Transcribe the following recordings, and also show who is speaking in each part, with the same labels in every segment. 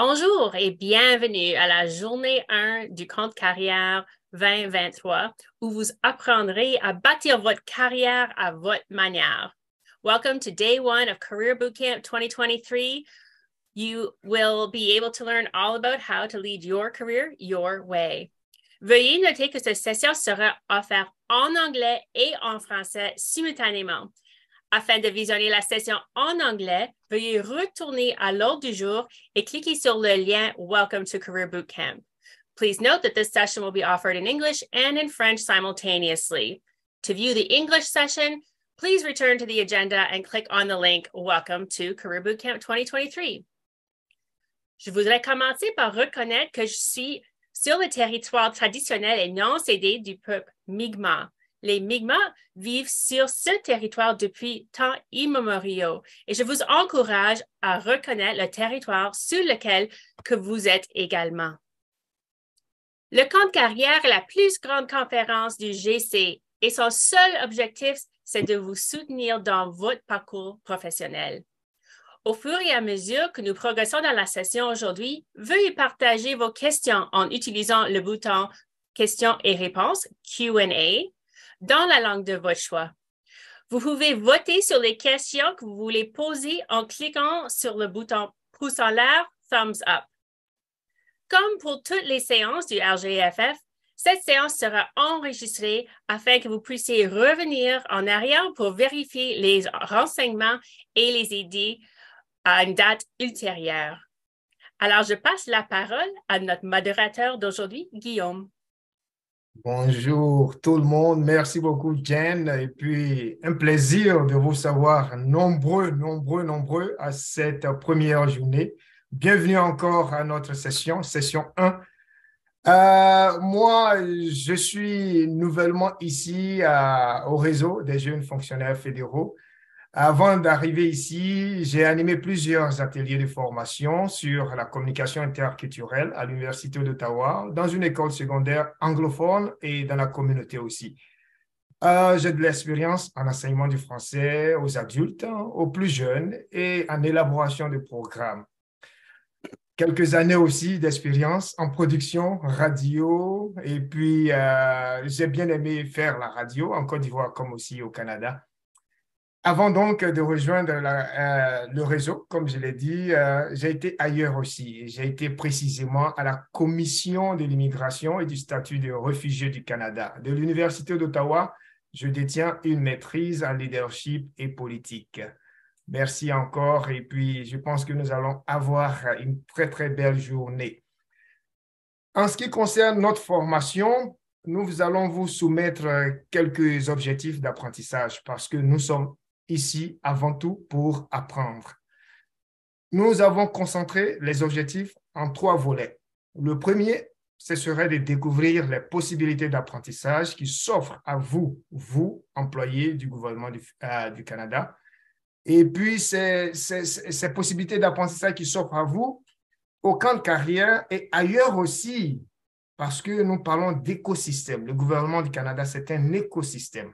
Speaker 1: Bonjour et bienvenue à la journée 1 du compte carrière 2023 où vous apprendrez à bâtir votre carrière à votre manière. Welcome to day 1 of Career Bootcamp 2023. You will be able to learn all about how to lead your career your way. Veuillez noter que cette session sera offerte en anglais et en français simultanément. Afin de visionner la session en anglais, veuillez retourner à l'ordre du jour et cliquer sur le lien Welcome to Career Bootcamp. Please note that this session will be offered in English and in French simultaneously. To view the English session, please return to the agenda and click on the link Welcome to Career Bootcamp 2023. Je voudrais commencer par reconnaître que je suis sur le territoire traditionnel et non cédé du peuple Mi'kmaq. Les Mi'kmaq vivent sur ce territoire depuis temps immémoriaux et je vous encourage à reconnaître le territoire sur lequel que vous êtes également. Le compte carrière est la plus grande conférence du GC et son seul objectif, c'est de vous soutenir dans votre parcours professionnel. Au fur et à mesure que nous progressons dans la session aujourd'hui, veuillez partager vos questions en utilisant le bouton questions et réponses, Q&A, dans la langue de votre choix. Vous pouvez voter sur les questions que vous voulez poser en cliquant sur le bouton pouce en l'air, thumbs up. Comme pour toutes les séances du RGFF, cette séance sera enregistrée afin que vous puissiez revenir en arrière pour vérifier les renseignements et les aider à une date ultérieure. Alors, je passe la parole à notre modérateur d'aujourd'hui, Guillaume.
Speaker 2: Bonjour tout le monde, merci beaucoup Jen, et puis un plaisir de vous savoir nombreux à cette première journée. Bienvenue encore à notre session 1. Moi, je suis nouvellement ici au réseau des jeunes fonctionnaires fédéraux. Avant d'arriver ici, j'ai animé plusieurs ateliers de formation sur la communication interculturelle à l'Université d'Ottawa, dans une école secondaire anglophone et dans la communauté aussi. J'ai de l'expérience en enseignement du français aux adultes, aux plus jeunes et en élaboration de programmes. Quelques années aussi d'expérience en production radio et puis j'ai bien aimé faire la radio en Côte d'Ivoire comme aussi au Canada. Avant donc de rejoindre le réseau, comme je l'ai dit, j'ai été ailleurs aussi. J'ai été précisément à la Commission de l'immigration et du statut de réfugié du Canada. De l'Université d'Ottawa, je détiens une maîtrise en leadership et politique. Merci encore et puis je pense que nous allons avoir une très belle journée. En ce qui concerne notre formation, nous allons vous soumettre quelques objectifs d'apprentissage parce que nous sommes ici avant tout pour apprendre. Nous avons concentré les objectifs en 3 volets. Le premier, ce serait de découvrir les possibilités d'apprentissage qui s'offrent à vous, employés du gouvernement du Canada. Et puis, ces possibilités d'apprentissage qui s'offrent à vous au camp de carrière et ailleurs aussi, parce que nous parlons d'écosystème. Le gouvernement du Canada, c'est un écosystème.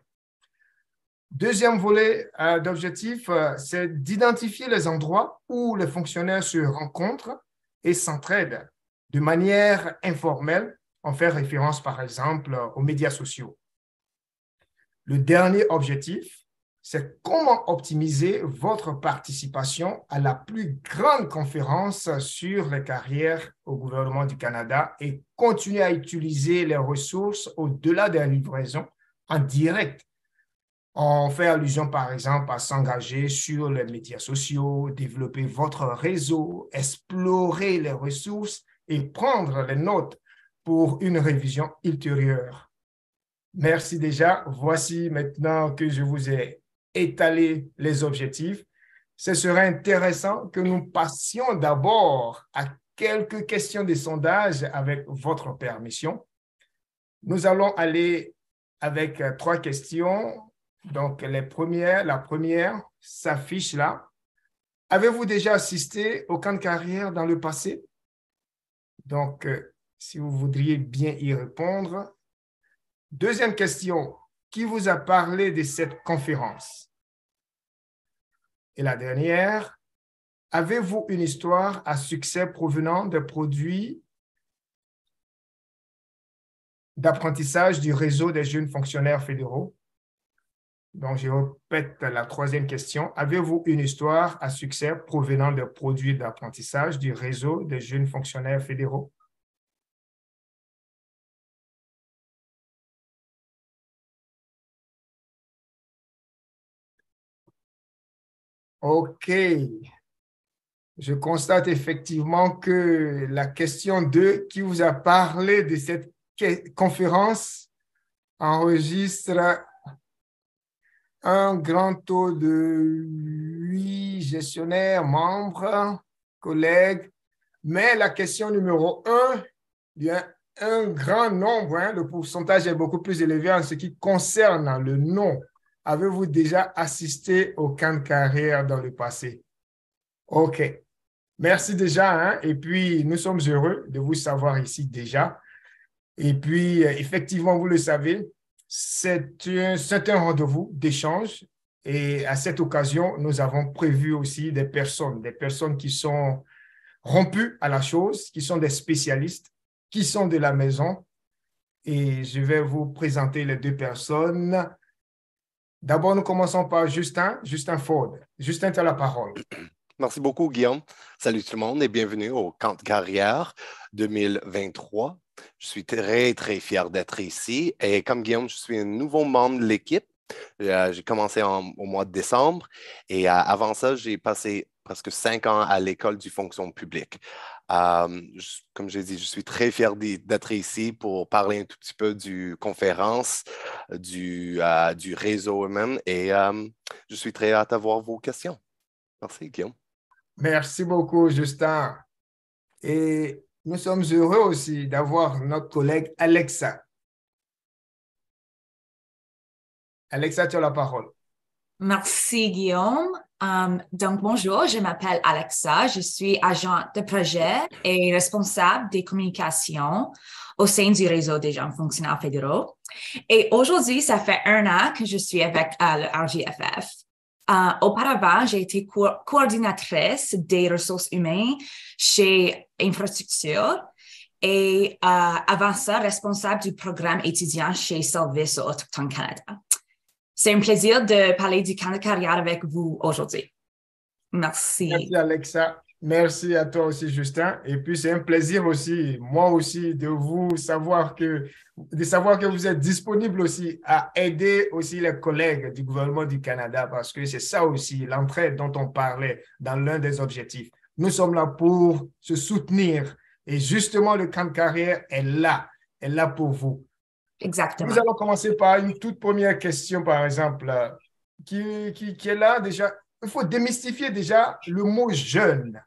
Speaker 2: Deuxième volet d'objectif, c'est d'identifier les endroits où les fonctionnaires se rencontrent et s'entraident de manière informelle. On fait référence, par exemple, aux médias sociaux. Le dernier objectif, c'est comment optimiser votre participation à la plus grande conférence sur les carrières au gouvernement du Canada et continuer à utiliser les ressources au-delà des livraisons en direct. On fait allusion, par exemple, à s'engager sur les médias sociaux, développer votre réseau, explorer les ressources et prendre les notes pour une révision ultérieure. Merci déjà. Voici maintenant que je vous ai étalé les objectifs. Ce serait intéressant que nous passions d'abord à quelques questions de sondage avec votre permission. Nous allons aller avec 3 questions. Donc, la première s'affiche là. Avez-vous déjà assisté au camp de carrière dans le passé? Donc, si vous voudriez bien y répondre. Deuxième question, qui vous a parlé de cette conférence? Et la dernière, avez-vous une histoire à succès provenant de produits d'apprentissage du réseau des jeunes fonctionnaires fédéraux? Donc, je répète la troisième question. Avez-vous une histoire à succès provenant de produits d'apprentissage du réseau des jeunes fonctionnaires fédéraux? OK. Je constate effectivement que la question 2 qui vous a parlé de cette conférence enregistre un grand taux de 8 gestionnaires, membres, collègues. Mais la question numéro 1, il y a un grand nombre, hein, le pourcentage est beaucoup plus élevé en ce qui concerne le nom. Avez-vous déjà assisté au camp de carrière dans le passé? OK. Merci déjà, hein? Et puis, nous sommes heureux de vous savoir ici déjà. Et puis, effectivement, vous le savez, c'est un rendez-vous d'échange. Et à cette occasion, nous avons prévu aussi des personnes qui sont rompues à la chose, qui sont des spécialistes, qui sont de la maison. Et je vais vous présenter les deux personnes. D'abord, nous commençons par Justin Ford. Justin, tu as la parole.
Speaker 3: Merci beaucoup, Guillaume. Salut tout le monde et bienvenue au camp de carrière 2023. Je suis très, très fier d'être ici. Et comme Guillaume, je suis un nouveau membre de l'équipe. J'ai commencé au mois de décembre et avant ça, j'ai passé presque 5 ans à l'école du fonction publique. Comme j'ai dit, je suis très fier d'être ici pour parler un tout petit peu du conférence, du réseau même et je suis très hâte à voir vos questions. Merci, Guillaume.
Speaker 2: Merci beaucoup, Justin. Et nous sommes heureux aussi d'avoir notre collègue Alexa. Alexa, tu as la parole.
Speaker 4: Merci, Guillaume. Donc, bonjour, je m'appelle Alexa. Je suis agente de projet et responsable des communications au sein du réseau des jeunes fonctionnaires fédéraux. Et aujourd'hui, ça fait 1 an que je suis avec le RJFF. Auparavant, j'ai été coordinatrice des ressources humaines chez Infrastructure et avant ça, responsable du programme étudiant chez Service Autochtones Canada. C'est un plaisir de parler du camp de carrière avec vous aujourd'hui. Merci.
Speaker 2: Merci, Alexa. Merci à toi aussi, Justin. Et puis, c'est un plaisir aussi, moi aussi, de savoir que vous êtes disponible aussi à aider aussi les collègues du gouvernement du Canada parce que c'est ça aussi, l'entraide dont on parlait dans l'un des objectifs. Nous sommes là pour se soutenir et justement, le camp de carrière est là pour vous.
Speaker 4: Exactement.
Speaker 2: Nous allons commencer par une toute première question, par exemple, qui est là déjà. Il faut démystifier déjà le mot jeune.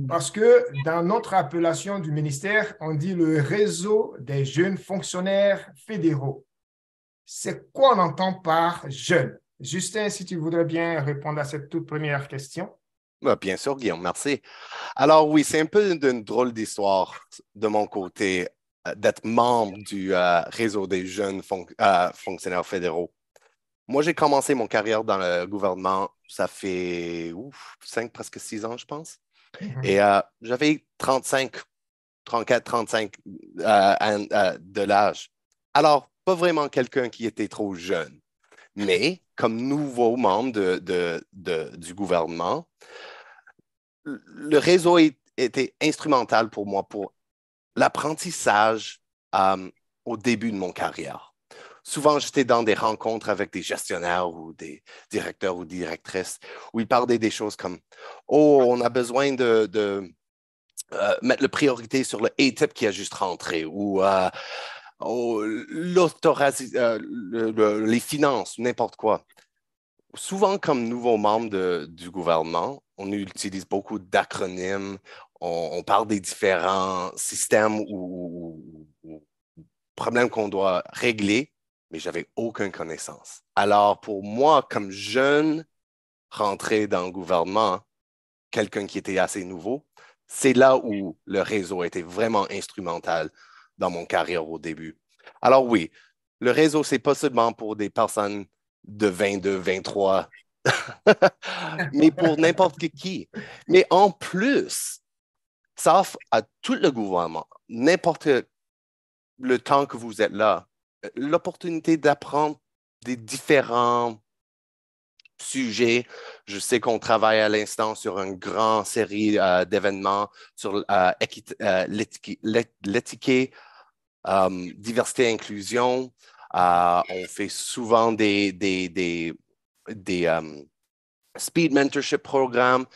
Speaker 2: Parce que dans notre appellation du ministère, on dit le réseau des jeunes fonctionnaires fédéraux. C'est quoi on entend par jeune? Justin, si tu voudrais bien répondre à cette toute première question.
Speaker 3: Bien sûr, Guillaume, merci. Alors oui, c'est un peu d'une drôle d'histoire de mon côté d'être membre du réseau des jeunes fonctionnaires fédéraux. Moi, j'ai commencé mon carrière dans le gouvernement, ça fait 5, presque 6 ans, je pense. Et j'avais 34, 35 de l'âge. Alors, pas vraiment quelqu'un qui était trop jeune. Mais comme nouveau membre du gouvernement, le réseau était instrumental pour moi pour l'apprentissage au début de mon carrière. Souvent, j'étais dans des rencontres avec des gestionnaires ou des directeurs ou directrices où ils parlaient des choses comme « Oh, on a besoin de mettre la priorité sur le ATIP qui a juste rentré » ou les finances, n'importe quoi. Souvent, comme nouveau membre du gouvernement, on utilise beaucoup d'acronymes, on parle des différents systèmes ou problèmes qu'on doit régler, mais je n'avais aucune connaissance. Alors, pour moi, comme jeune rentré dans le gouvernement, quelqu'un qui était assez nouveau, c'est là où le réseau était vraiment instrumental dans mon carrière au début. Alors oui, le réseau, c'est pas seulement pour des personnes de 22, 23 mais pour n'importe qui. Mais en plus, ça offre à tout le gouvernement, n'importe le temps que vous êtes là, l'opportunité d'apprendre des différents sujets. Je sais qu'on travaille à l'instant sur une grande série d'événements sur l'éthique, diversité et inclusion. On fait souvent des speed mentorship programmes.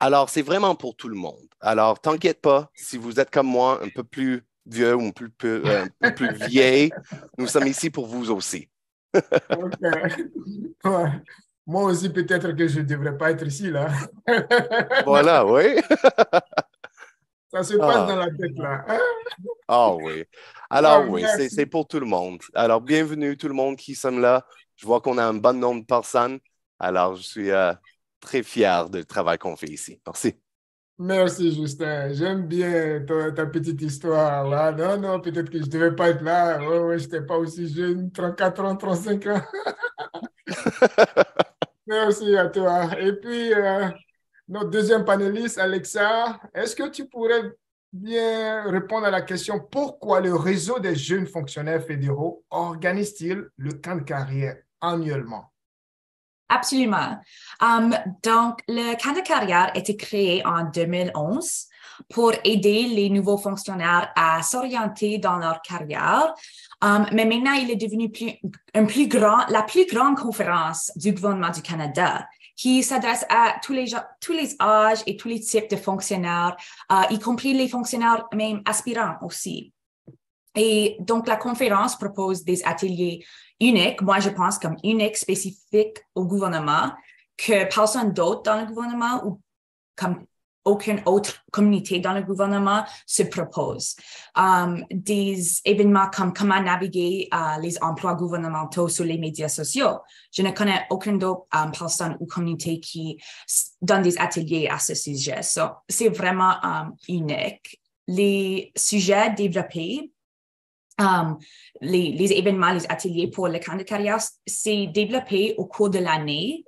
Speaker 3: Alors, c'est vraiment pour tout le monde. Alors, t'inquiète pas, si vous êtes comme moi, un peu plus vieux ou un peu plus vieille, nous sommes ici pour vous aussi.
Speaker 2: Ok. Ouais. Moi aussi, peut-être que je ne devrais pas être ici, là.
Speaker 3: Voilà, oui.
Speaker 2: Ça se passe dans
Speaker 3: Ah,
Speaker 2: la tête, là.
Speaker 3: ah oui.
Speaker 2: Ah,
Speaker 3: Alors oui, c'est
Speaker 2: merci.
Speaker 3: pour tout le monde. Alors, bienvenue tout le monde qui sommes là. Je vois qu'on a un bon nombre de personnes. Alors, je suis très fier du travail qu'on fait ici. Merci.
Speaker 2: Merci, Justin. J'aime bien ta petite histoire, là. Non, non, peut-être que je ne devais pas être là. Ouais, ouais, je n'étais pas aussi jeune, 34 ans, 35 ans. Merci à toi. Et puis, notre deuxième panéliste, Alexa, est-ce que tu pourrais bien répondre à la question pourquoi le réseau des jeunes fonctionnaires fédéraux organise-t-il le camp de carrière annuellement?
Speaker 4: Absolument. Donc, le camp de carrière a été créé en 2011 pour aider les nouveaux fonctionnaires à s'orienter dans leur carrière. Mais maintenant, il est devenu la plus grande conférence du gouvernement du Canada qui s'adresse à tous les âges et tous les types de fonctionnaires, y compris les fonctionnaires même aspirants aussi. Et donc, la conférence propose des ateliers uniques, moi je pense comme uniques, spécifiques au gouvernement, que personne d'autre dans le gouvernement ou comme aucune autre communauté dans le gouvernement se propose. Des événements comme comment naviguer les emplois gouvernementaux sur les médias sociaux. Je ne connais aucune autre personne ou communauté qui donne des ateliers à ce sujet. So, c'est vraiment unique. Les sujets développés les événements, les ateliers pour le camp de carrière, c'est développé au cours de l'année.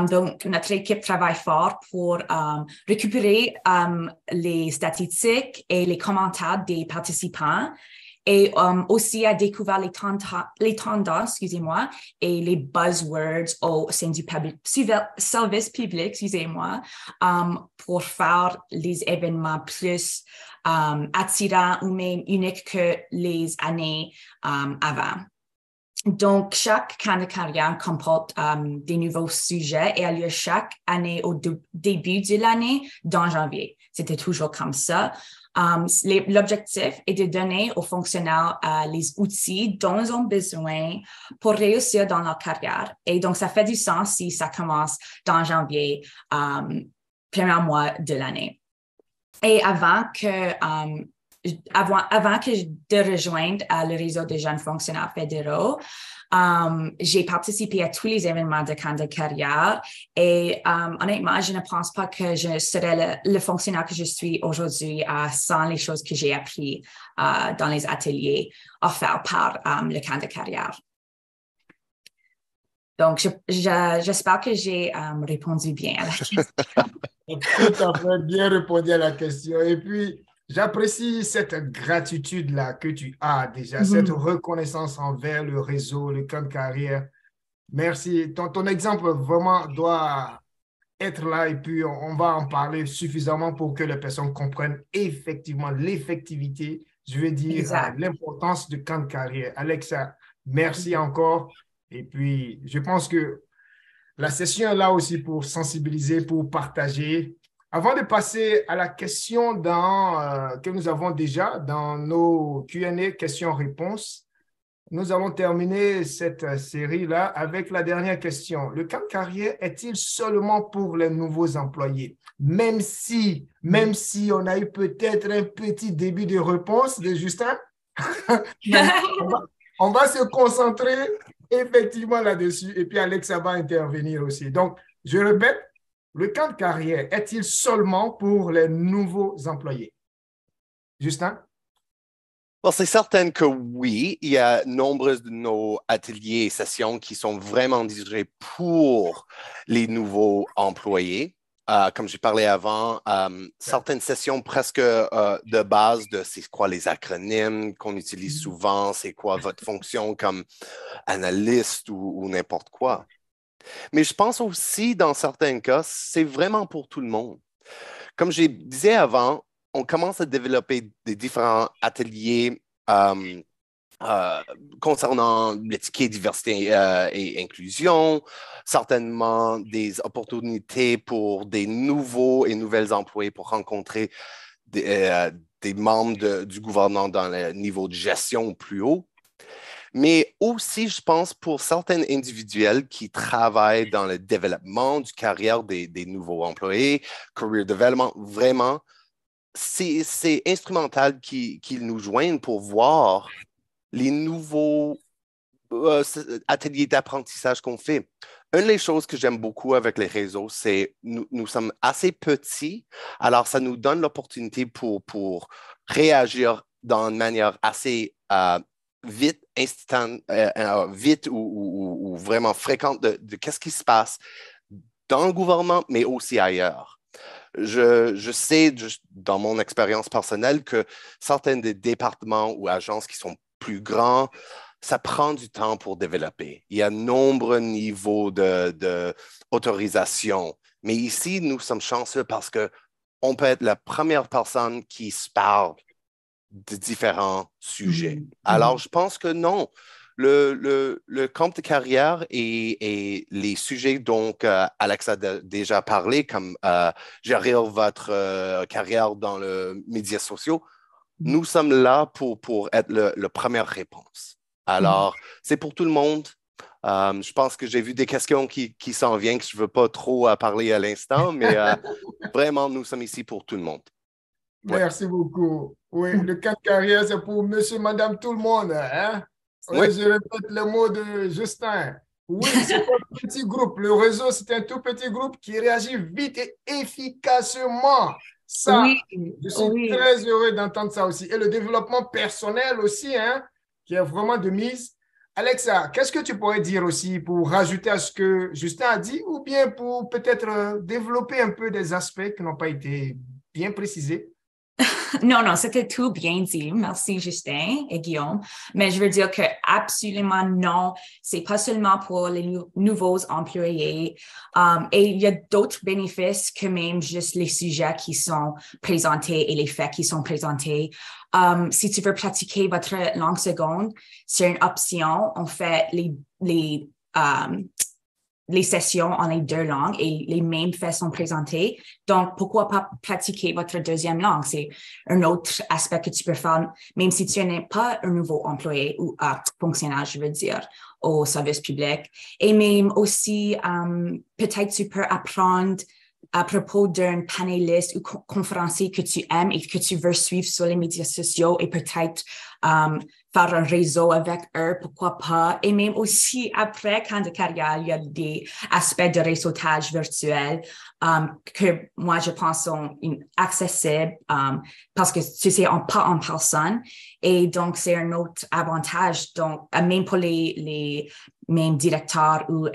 Speaker 4: Donc, notre équipe travaille fort pour récupérer les statistiques et les commentaires des participants et aussi à découvrir les tendances, excusez-moi, et les buzzwords au sein du service public, excusez-moi, pour faire les événements plus attirants ou même uniques que les années avant. Donc, chaque camp de carrière comporte des nouveaux sujets et a lieu chaque année au début de l'année, dans janvier. C'était toujours comme ça. L'objectif est de donner aux fonctionnaires les outils dont ils ont besoin pour réussir dans leur carrière. Et donc, ça fait du sens si ça commence dans janvier, premier mois de l'année. Et avant que de rejoindre le réseau des jeunes fonctionnaires fédéraux, j'ai participé à tous les événements de camp de carrière et honnêtement, je ne pense pas que je serais le fonctionnaire que je suis aujourd'hui sans les choses que j'ai apprises dans les ateliers offerts par le camp de carrière. Donc, j'espère que j'ai répondu bien à la question.
Speaker 2: Tout à fait bien répondu à la question. Et puis, j'apprécie cette gratitude-là que tu as déjà, cette reconnaissance envers le réseau, le camp de carrière. Merci. Ton exemple vraiment doit être là et puis on va en parler suffisamment pour que les personnes comprennent effectivement l'effectivité, je veux dire
Speaker 4: Exact.
Speaker 2: l'importance du camp de carrière. Alexa, merci encore. Et puis, je pense que la session est là aussi pour sensibiliser, pour partager. Avant de passer à la question que nous avons déjà dans nos Q&A, questions-réponses, nous allons terminer cette série-là avec la dernière question. Le camp de carrière est-il seulement pour les nouveaux employés? Même si on a eu peut-être un petit début de réponse de Justin, mais on va se concentrer effectivement là-dessus et puis Alexa va intervenir aussi. Donc, je répète, le camp de carrière est-il seulement pour les nouveaux employés? Justin?
Speaker 3: Bon, c'est certain que oui, il y a nombreux de nos ateliers et sessions qui sont vraiment dirigés pour les nouveaux employés. Comme j'ai parlé avant, certaines sessions presque de base de c'est quoi les acronymes qu'on utilise souvent, c'est quoi votre fonction comme analyste ou n'importe quoi. Mais je pense aussi, dans certains cas, c'est vraiment pour tout le monde. Comme je disais avant, on commence à développer des différents ateliers euh, euh, concernant l'étiquette diversité et inclusion, certainement des opportunités pour des nouveaux et nouvelles employés pour rencontrer des membres du gouvernement dans le niveau de gestion plus haut. Mais aussi, je pense, pour certains individuels qui travaillent dans le développement du carrière des nouveaux employés, career development, vraiment, c'est instrumental qu'ils nous joignent pour voir les nouveaux ateliers d'apprentissage qu'on fait. Une des choses que j'aime beaucoup avec les réseaux, c'est nous sommes assez petits, alors ça nous donne l'opportunité pour réagir d'une manière assez vite, vite ou vraiment fréquente de qu'est-ce qui se passe dans le gouvernement, mais aussi ailleurs. Je sais, dans mon expérience personnelle, que certains des départements ou agences qui sont plus grands, ça prend du temps pour développer. Il y a de nombreux niveaux d'autorisation. Mais ici, nous sommes chanceux parce qu'on peut être la première personne qui se parle de différents sujets. Alors, je pense que non. Le camp de carrière et les sujets dont Alex a déjà parlé, comme gérer votre carrière dans les médias sociaux, nous sommes là pour être la première réponse. Alors, c'est pour tout le monde. Je pense que j'ai vu des questions qui s'en viennent, que je ne veux pas trop parler à l'instant, mais vraiment, nous sommes ici pour tout le monde.
Speaker 2: Merci beaucoup. Oui, le camp de carrière, c'est pour monsieur, madame, tout le monde. Hein? Oui,
Speaker 3: Oui.
Speaker 2: je répète le mot de Justin. Oui, c'est un petit groupe. Le réseau, c'est un tout petit groupe qui réagit vite et efficacement. Ça,
Speaker 4: Oui,
Speaker 2: je suis
Speaker 4: oui.
Speaker 2: très heureux d'entendre ça aussi. Et le développement personnel aussi, hein, qui est vraiment de mise. Alexa, qu'est-ce que tu pourrais dire aussi pour rajouter à ce que Justin a dit ou bien pour peut-être développer un peu des aspects qui n'ont pas été bien précisés?
Speaker 4: Non, c'était tout bien dit. Merci, Justin et Guillaume. Mais je veux dire que absolument non, c'est pas seulement pour les nouveaux employés. Et il y a d'autres bénéfices que même juste les sujets qui sont présentés et les faits qui sont présentés. Si tu veux pratiquer votre langue seconde, c'est une option. On fait les sessions en les deux langues et les mêmes faits sont présentés. Donc, pourquoi pas pratiquer votre deuxième langue? C'est un autre aspect que tu peux faire, même si tu n'es pas un nouveau employé ou fonctionnaire, je veux dire, au service public. Et même aussi, peut-être tu peux apprendre à propos d'un panéliste ou conférencier que tu aimes et que tu veux suivre sur les médias sociaux et peut-être faire un réseau avec eux, pourquoi pas. Et même aussi, après camp de carrière, il y a des aspects de réseautage virtuel que moi, je pense sont accessibles parce que tu sais, pas en personne. Et donc, c'est un autre avantage. Donc, même pour les mêmes directeurs ou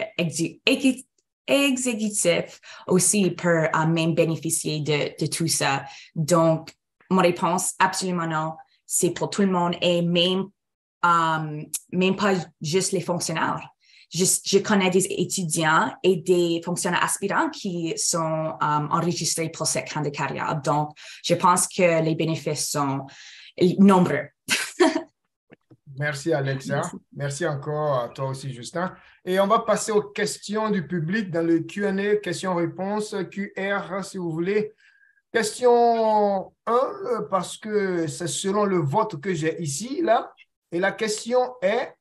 Speaker 4: exécutifs aussi peuvent même bénéficier de tout ça. Donc, mon réponse, absolument non. C'est pour tout le monde et même pas juste les fonctionnaires. Je connais des étudiants et des fonctionnaires aspirants qui sont enregistrés pour cette camp de carrière. Donc, je pense que les bénéfices sont nombreux.
Speaker 2: Merci, Alexa. Merci encore à toi aussi, Justin. Et on va passer aux questions du public dans le Q&A, questions-réponses, QR, si vous voulez. Question 1, parce que c'est selon le vote que j'ai ici, là. Et la question est,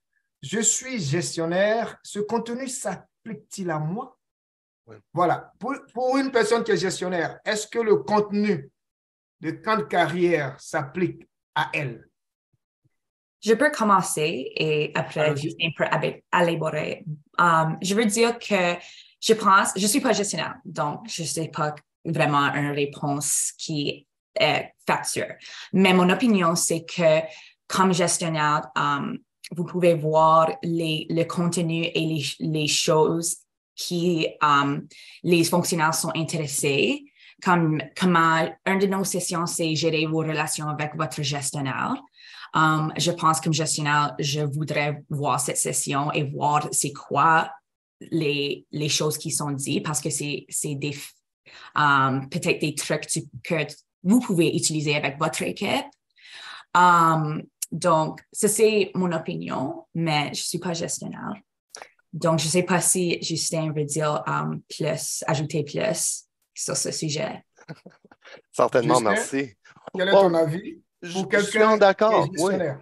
Speaker 2: je suis gestionnaire, ce contenu s'applique-t-il à moi? Oui. Voilà. Pour une personne qui est gestionnaire, est-ce que le contenu de camp de carrière s'applique à elle?
Speaker 4: Je peux commencer et après, Justin peut élaborer. Je veux dire que je pense, je ne suis pas gestionnaire, donc je ne sais pas vraiment une réponse qui est factuelle. Mais mon opinion, c'est que comme gestionnaire, vous pouvez voir le contenu et les choses qui les fonctionnaires sont intéressés. Comme une de nos sessions, c'est gérer vos relations avec votre gestionnaire. Je pense comme gestionnaire, je voudrais voir cette session et voir c'est quoi les choses qui sont dites parce que c'est des peut-être des trucs que vous pouvez utiliser avec votre équipe. Donc, ça c'est mon opinion, mais je ne suis pas gestionnaire. Donc, je ne sais pas si Justin veut dire ajouter plus sur ce sujet.
Speaker 3: Certainement,
Speaker 2: Justin,
Speaker 3: merci.
Speaker 2: quel est ton avis pour
Speaker 3: Je suis
Speaker 2: quelqu'un qui est
Speaker 3: d'accord, oui.
Speaker 2: gestionnaire?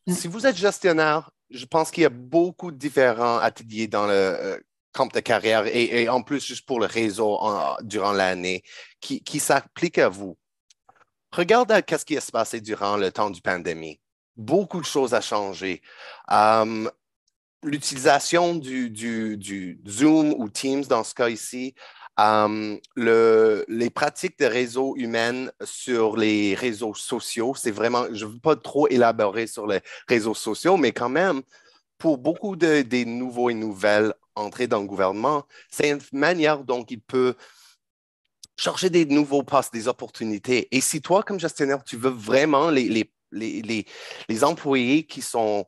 Speaker 3: Si vous êtes gestionnaire, je pense qu'il y a beaucoup de différents ateliers dans le camp de carrière et en plus, juste pour le réseau durant l'année qui s'appliquent à vous. Regardez ce qui s'est passé durant le temps du pandémie. Beaucoup de choses ont changé. L'utilisation du Zoom ou Teams dans ce cas ici, les pratiques de réseau humaines sur les réseaux sociaux, c'est vraiment, je ne veux pas trop élaborer sur les réseaux sociaux, mais quand même, pour beaucoup des nouveaux et nouvelles entrées dans le gouvernement, c'est une manière dont il peut chercher des nouveaux postes, des opportunités. Et si toi, comme gestionnaire, tu veux vraiment les employés qui sont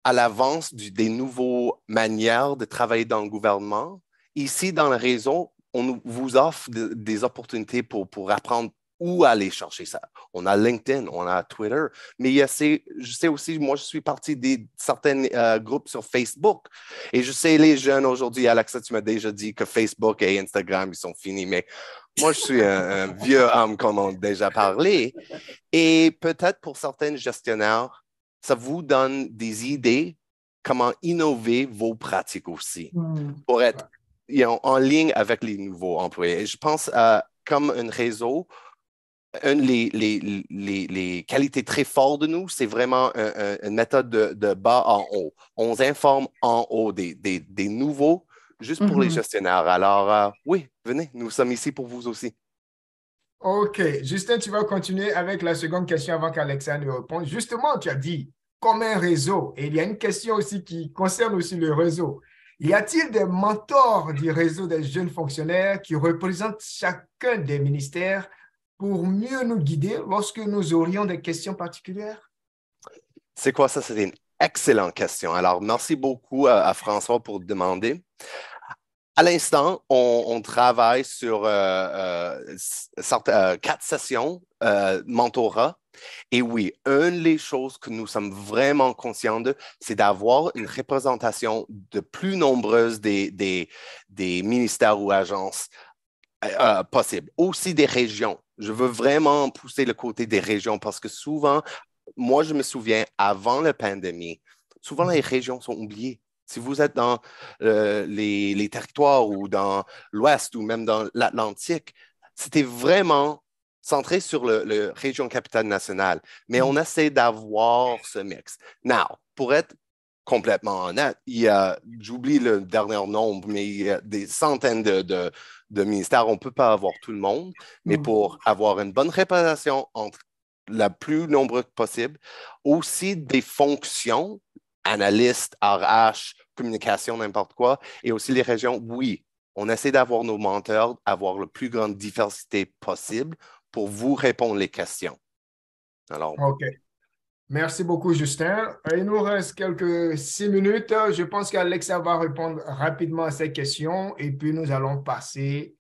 Speaker 3: à l'avance des nouvelles manières de travailler dans le gouvernement, ici, dans le réseau, on vous offre des opportunités pour apprendre où aller chercher ça. On a LinkedIn, on a Twitter, mais je sais aussi, moi, je suis partie de certains groupes sur Facebook. Et je sais, les jeunes aujourd'hui, Alexa, tu m'as déjà dit que Facebook et Instagram, ils sont finis, mais moi, je suis un vieux homme, comme on a déjà parlé. Et peut-être pour certains gestionnaires, ça vous donne des idées comment innover vos pratiques aussi pour être en ligne avec les nouveaux employés. Et je pense comme un réseau, les qualités très fortes de nous, c'est vraiment une méthode de bas en haut. On s'informe en haut des nouveaux, juste pour les gestionnaires. Alors, oui, venez, nous sommes ici pour vous aussi.
Speaker 2: OK. Justin, tu vas continuer avec la seconde question avant qu'Alexa ne réponde. Justement, tu as dit comme un réseau. Et il y a une question aussi qui concerne aussi le réseau. Y a-t-il des mentors du réseau des jeunes fonctionnaires qui représentent chacun des ministères pour mieux nous guider lorsque nous aurions des questions particulières?
Speaker 3: C'est quoi ça? C'est une excellente question. Alors, merci beaucoup à François pour demander. À l'instant, on travaille sur 4 sessions mentorat. Et oui, une des choses que nous sommes vraiment conscients de, c'est d'avoir une représentation de plus nombreuse des ministères ou agences possibles. Aussi des régions. Je veux vraiment pousser le côté des régions parce que souvent, moi, je me souviens, avant la pandémie, souvent les régions sont oubliées. Si vous êtes dans les territoires ou dans l'Ouest ou même dans l'Atlantique, c'était vraiment centré sur la région capitale nationale. Mais on essaie d'avoir ce mix. Now, pour être complètement honnête, j'oublie le dernier nombre, mais il y a des centaines de ministères. On ne peut pas avoir tout le monde, mais pour avoir une bonne représentation entre la plus nombreuse possible, aussi des fonctions analystes, RH, communication, n'importe quoi, et aussi les régions, oui, on essaie d'avoir nos menteurs, avoir la plus grande diversité possible pour vous répondre les questions. Alors,
Speaker 2: OK. Merci beaucoup, Justin. Il nous reste quelques 6 minutes. Je pense qu'Alexa va répondre rapidement à ces questions et puis nous allons passer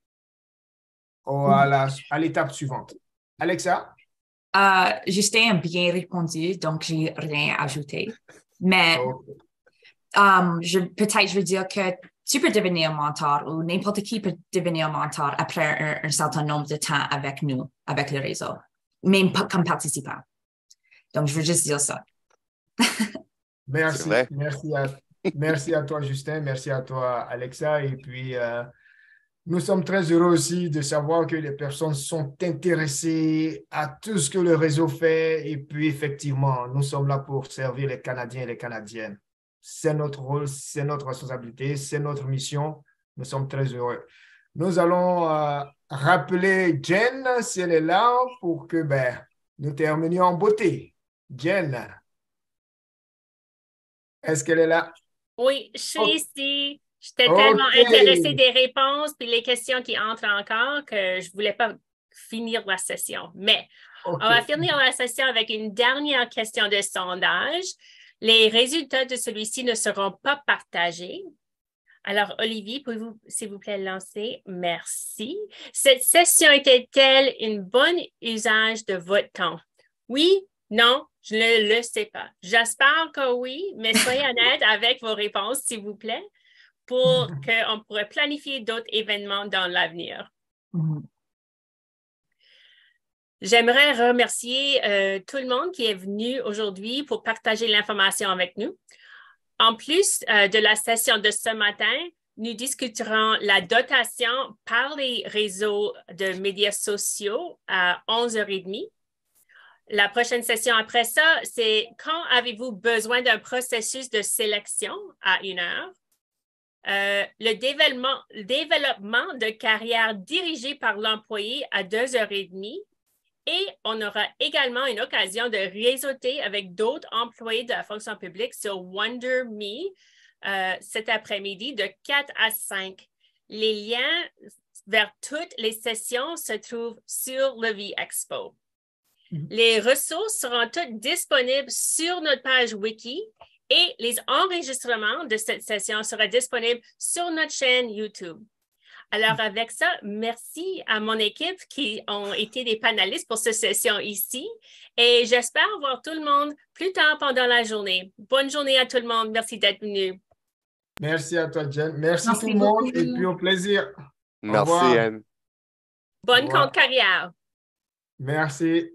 Speaker 2: à l'étape suivante. Alexa?
Speaker 4: Justin a bien répondu, donc je n'ai rien ajouté. Mais peut-être je veux dire que tu peux devenir mentor ou n'importe qui peut devenir mentor après un certain nombre de temps avec nous, avec le réseau, même comme participant. Donc, je veux juste dire ça.
Speaker 2: Merci. Merci à toi, Justin. Merci à toi, Alexa. Et puis, nous sommes très heureux aussi de savoir que les personnes sont intéressées à tout ce que le réseau fait. Et puis, effectivement, nous sommes là pour servir les Canadiens et les Canadiennes. C'est notre rôle, c'est notre responsabilité, c'est notre mission. Nous sommes très heureux. Nous allons rappeler Jen, si elle est là, pour que nous terminions en beauté. Jen, est-ce qu'elle est là?
Speaker 1: Oui, je suis
Speaker 2: Oh,
Speaker 1: ici. J'étais tellement
Speaker 2: OK.
Speaker 1: intéressée des réponses puis les questions qui entrent encore que je ne voulais pas finir la session. Mais on va
Speaker 2: OK.
Speaker 1: finir la session avec une dernière question de sondage. Les résultats de celui-ci ne seront pas partagés. Alors, Olivier, pouvez-vous, s'il vous plaît, lancer? Merci. Cette session était-elle une bonne usage de votre temps? Oui, non, je ne le sais pas. J'espère que oui, mais soyez honnête avec vos réponses, s'il vous plaît, pour qu'on pourrait planifier d'autres événements dans l'avenir. J'aimerais remercier tout le monde qui est venu aujourd'hui pour partager l'information avec nous. En plus de la session de ce matin, nous discuterons la dotation par les réseaux de médias sociaux à 11h30. La prochaine session après ça, c'est quand avez-vous besoin d'un processus de sélection à 1h? Le développement de carrière dirigé par l'employé à 2h30. Et on aura également une occasion de réseauter avec d'autres employés de la fonction publique sur Wonder Me cet après-midi de 4 à 5. Les liens vers toutes les sessions se trouvent sur le V-Expo. Les ressources seront toutes disponibles sur notre page Wiki et les enregistrements de cette session seront disponibles sur notre chaîne YouTube. Alors, avec ça, merci à mon équipe qui ont été des panélistes pour cette session ici et j'espère voir tout le monde plus tard pendant la journée. Bonne journée à tout le monde. Merci d'être venu.
Speaker 2: Merci à toi, Jen. Merci
Speaker 4: Merci
Speaker 2: tout le monde
Speaker 4: beaucoup.
Speaker 2: et puis au plaisir. Au
Speaker 3: Merci,
Speaker 2: revoir.
Speaker 3: Anne.
Speaker 1: Bonne
Speaker 2: Au revoir.
Speaker 1: compte carrière.
Speaker 2: Merci.